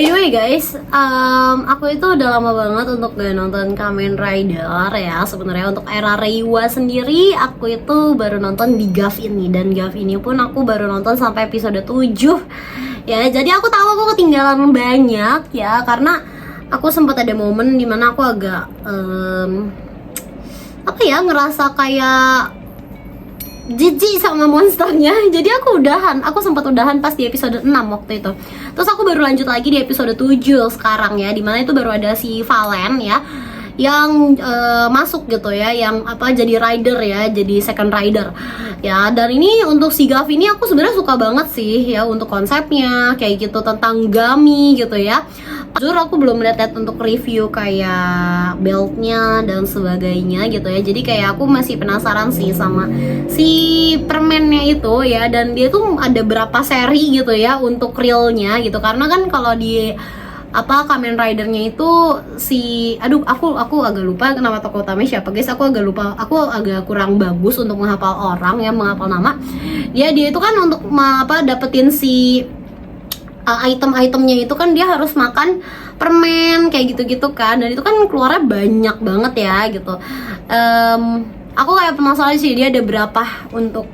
By the way guys, aku itu udah lama banget untuk gak nonton Kamen Rider ya. Sebenarnya untuk era Reiwa sendiri, aku itu baru nonton di GAF ini. Dan GAF ini pun aku baru nonton sampai episode 7 ya. Jadi aku tahu aku ketinggalan banyak ya, karena aku sempat ada momen dimana aku agak ngerasa kayak jijik sama monsternya. Jadi aku sempat udahan pas di episode 6 waktu itu. Terus aku baru lanjut lagi di episode 7 sekarang ya, dimana itu baru ada si Valen ya, yang masuk gitu ya, yang jadi rider ya, jadi second rider ya. Dan ini untuk si GAF ini aku sebenarnya suka banget sih ya, untuk konsepnya kayak gitu, tentang Gami gitu ya. Jujur aku belum lihat untuk review kayak beltnya dan sebagainya gitu ya. Jadi kayak aku masih penasaran sih sama si permennya itu ya. Dan dia tuh ada berapa seri gitu ya untuk realnya gitu. Karena kan kalau di Kamen Ridernya itu si aku agak lupa nama tokoh utamanya siapa guys. Aku agak kurang bagus untuk menghafal orang ya, menghafal nama. Ya dia itu kan untuk dapetin si item-itemnya itu kan dia harus makan permen kayak gitu-gitu kan. Dan itu kan keluarnya banyak banget ya gitu. Aku kayak penasaran sih dia ada berapa untuk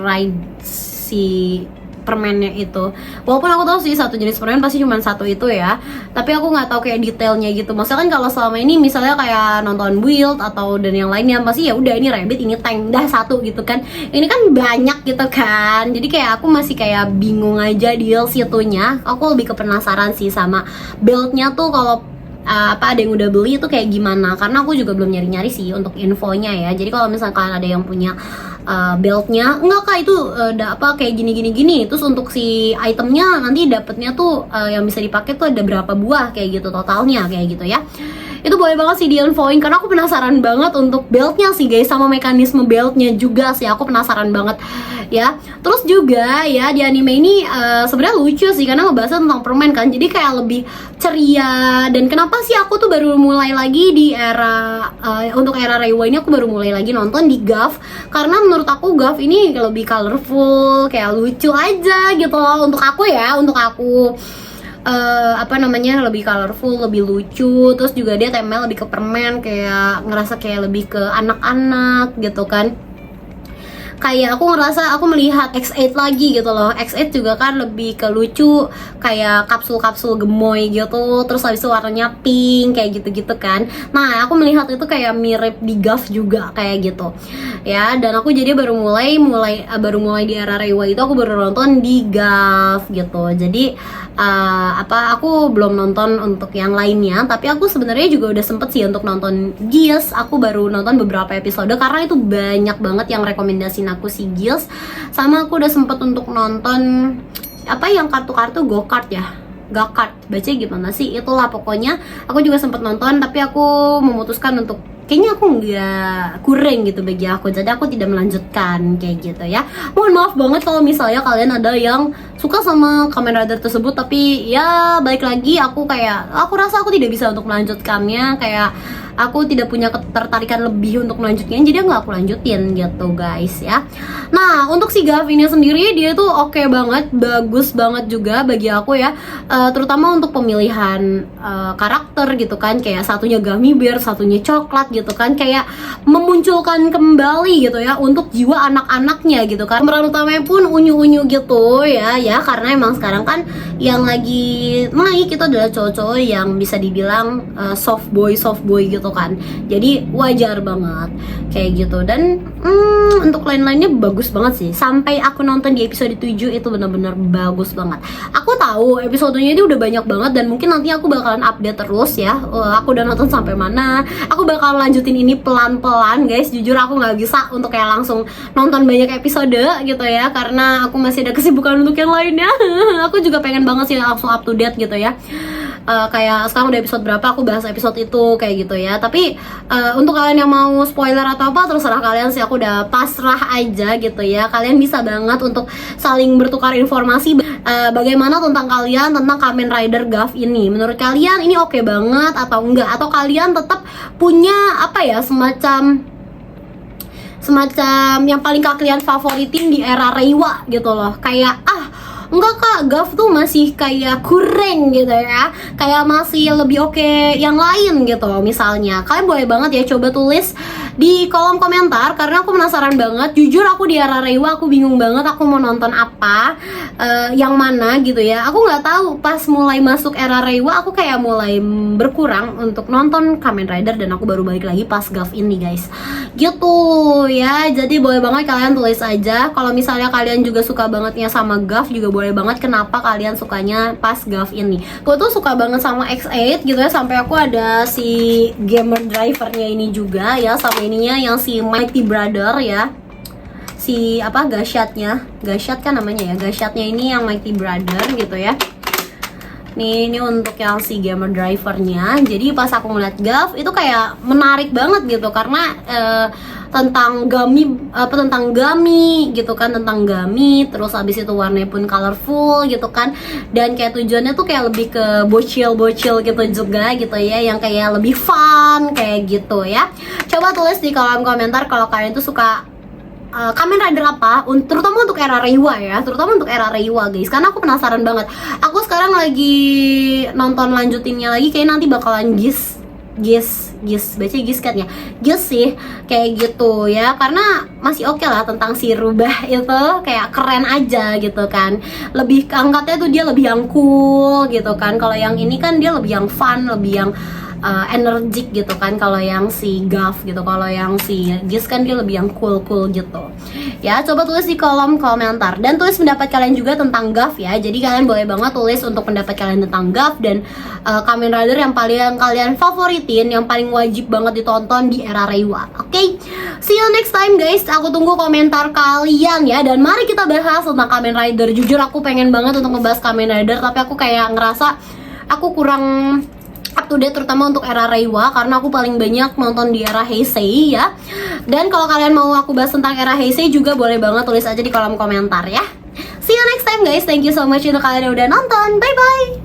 ride si permennya itu. Walaupun aku tahu sih satu jenis permen pasti cuma satu itu ya, tapi aku nggak tahu kayak detailnya gitu. Maksudnya kan kalau selama ini misalnya kayak nonton Build atau dan yang lainnya pasti ya udah ini rabbit, ini tank, dah satu gitu kan. Ini kan banyak gitu kan. Jadi kayak aku masih kayak bingung aja deal situnya. Aku lebih ke penasaran sih sama build-nya tuh, kalau ada yang udah beli itu kayak gimana, karena aku juga belum nyari-nyari sih untuk infonya ya. Jadi kalau misalnya kalian ada yang punya beltnya, enggak kak itu kayak gini, terus untuk si itemnya nanti dapetnya tuh yang bisa dipakai tuh ada berapa buah kayak gitu totalnya kayak gitu ya. Itu boleh banget sih di-infoin, karena aku penasaran banget untuk beltnya sih guys, sama mekanisme beltnya juga sih aku penasaran banget ya. Terus juga ya di anime ini sebenarnya lucu sih, karena ngebahas tentang permen kan, jadi kayak lebih ceria. Dan kenapa sih aku tuh baru mulai lagi di era untuk era Reiwa ini, aku baru mulai lagi nonton di GAF, karena menurut aku GAF ini lebih colorful, kayak lucu aja gitu loh untuk aku ya, untuk aku lebih colorful, lebih lucu. Terus juga dia temanya lebih ke permen, kayak ngerasa kayak lebih ke anak-anak gitu kan. Kayak aku ngerasa aku melihat X8 lagi gitu loh. X8 juga kan lebih ke lucu, kayak kapsul-kapsul gemoy gitu. Terus habis itu warnanya pink kayak gitu-gitu kan. Nah aku melihat itu kayak mirip di GAF juga kayak gitu ya. Dan aku jadi baru mulai di era Reiwa itu aku baru nonton di GAF gitu. Jadi aku belum nonton untuk yang lainnya, tapi aku sebenarnya juga udah sempet sih untuk nonton Gears. Aku baru nonton beberapa episode karena itu banyak banget yang rekomendasiin aku si Gears. Sama aku udah sempet untuk nonton yang kartu-kartu go-kart ya, go-kart, baca gimana sih, itulah pokoknya aku juga sempet nonton. Tapi aku memutuskan untuk kayaknya aku nggak kurang gitu bagi aku, jadi aku tidak melanjutkan kayak gitu ya. Mohon maaf banget kalau misalnya kalian ada yang suka sama Kamen Rider tersebut, tapi ya balik lagi aku rasa aku tidak bisa untuk melanjutkannya, kayak aku tidak punya ketertarikan lebih untuk melanjutnya, jadi nggak aku lanjutin gitu guys ya. Nah untuk si GAF ini sendiri dia tuh oke banget, bagus banget juga bagi aku ya, terutama untuk pemilihan karakter gitu kan. Kayak satunya Gummy Bear, satunya coklat gitu kan, kayak memunculkan kembali gitu ya untuk jiwa anak-anaknya gitu kan. Pemeran utamanya pun unyu-unyu gitu ya, karena emang sekarang kan yang lagi naik itu adalah cowok-cowok yang bisa dibilang soft boy gitu kan. Jadi wajar banget kayak gitu. Dan untuk lain-lainnya bagus banget sih. Sampai aku nonton di episode 7 itu benar-benar bagus banget. Aku tahu episodenya itu udah banyak banget, dan mungkin nanti aku bakalan update terus ya. Aku udah nonton sampai mana. Aku bakalan lanjutin ini pelan-pelan guys. Jujur aku nggak bisa untuk kayak langsung nonton banyak episode gitu ya, karena aku masih ada kesibukan untuk yang lainnya. Aku juga pengen banget sih langsung up to date gitu ya. Kayak sekarang udah episode berapa, aku bahas episode itu kayak gitu ya. Tapi untuk kalian yang mau spoiler atau apa, terserah kalian sih, aku udah pasrah aja gitu ya. Kalian bisa banget untuk saling bertukar informasi bagaimana tentang kalian tentang Kamen Rider GAF ini. Menurut kalian ini oke banget atau enggak, atau kalian tetap punya semacam yang paling kalian favoritin di era Reiwa gitu loh. Kayak enggak kak, Gav tuh masih kayak kurang gitu ya, kayak masih lebih oke yang lain gitu. Misalnya kalian boleh banget ya coba tulis di kolom komentar, karena aku penasaran banget. Jujur aku di era Reiwa aku bingung banget aku mau nonton apa, yang mana gitu ya. Aku nggak tahu, pas mulai masuk era Reiwa aku kayak mulai berkurang untuk nonton Kamen Rider, dan aku baru balik lagi pas Gav ini guys, gitu ya. Jadi boleh banget kalian tulis aja kalau misalnya kalian juga suka bangetnya sama Gav, juga boleh banget kenapa kalian sukanya pas Gav ini. Gue tuh suka banget sama X8 gitu ya, sampai aku ada si gamer drivernya ini juga ya, sama ininya yang si Mighty Brother ya, si apa, Gasyatnya, Gasyat kan namanya ya, Gasyatnya ini yang Mighty Brother gitu ya. Nih, ini untuk yang si gamer drivernya. Jadi pas aku ngeliat Gav itu kayak menarik banget gitu, karena tentang Gami gitu kan, tentang Gami, terus abis itu warnanya pun colorful gitu kan, dan kayak tujuannya tuh kayak lebih ke bocil gitu juga gitu ya, yang kayak lebih fun kayak gitu ya. Coba tulis di kolom komentar kalau kalian tuh suka Kamen Rider apa, terutama untuk era Reiwa ya, terutama untuk era Reiwa guys, karena aku penasaran banget. Aku sekarang lagi nonton lanjutinnya lagi, kayak nanti bakalan Gis, baca Gis kan ya, Gis sih kayak gitu ya, karena masih oke lah tentang si Rubah itu, kayak keren aja gitu kan, lebih angkatnya tuh dia lebih yang cool gitu kan. Kalau yang ini kan dia lebih yang fun, lebih yang energik gitu kan, kalau yang si Gav gitu. Kalau yang si Gis kan dia lebih yang cool gitu ya. Coba tulis di kolom komentar, dan tulis pendapat kalian juga tentang Gav ya. Jadi kalian boleh banget tulis untuk pendapat kalian tentang Gav dan Kamen Rider yang paling kalian favoritin, yang paling wajib banget ditonton di era Reiwa. Oke, see you next time guys. Aku tunggu komentar kalian ya, dan mari kita bahas tentang Kamen Rider. Jujur aku pengen banget untuk ngebahas Kamen Rider, tapi aku kayak ngerasa aku kurang up to date, terutama untuk era Reiwa, karena aku paling banyak nonton di era Heisei ya. Dan kalau kalian mau aku bahas tentang era Heisei juga boleh banget tulis aja di kolom komentar ya. See you next time guys. Thank you so much untuk kalian yang udah nonton. Bye bye.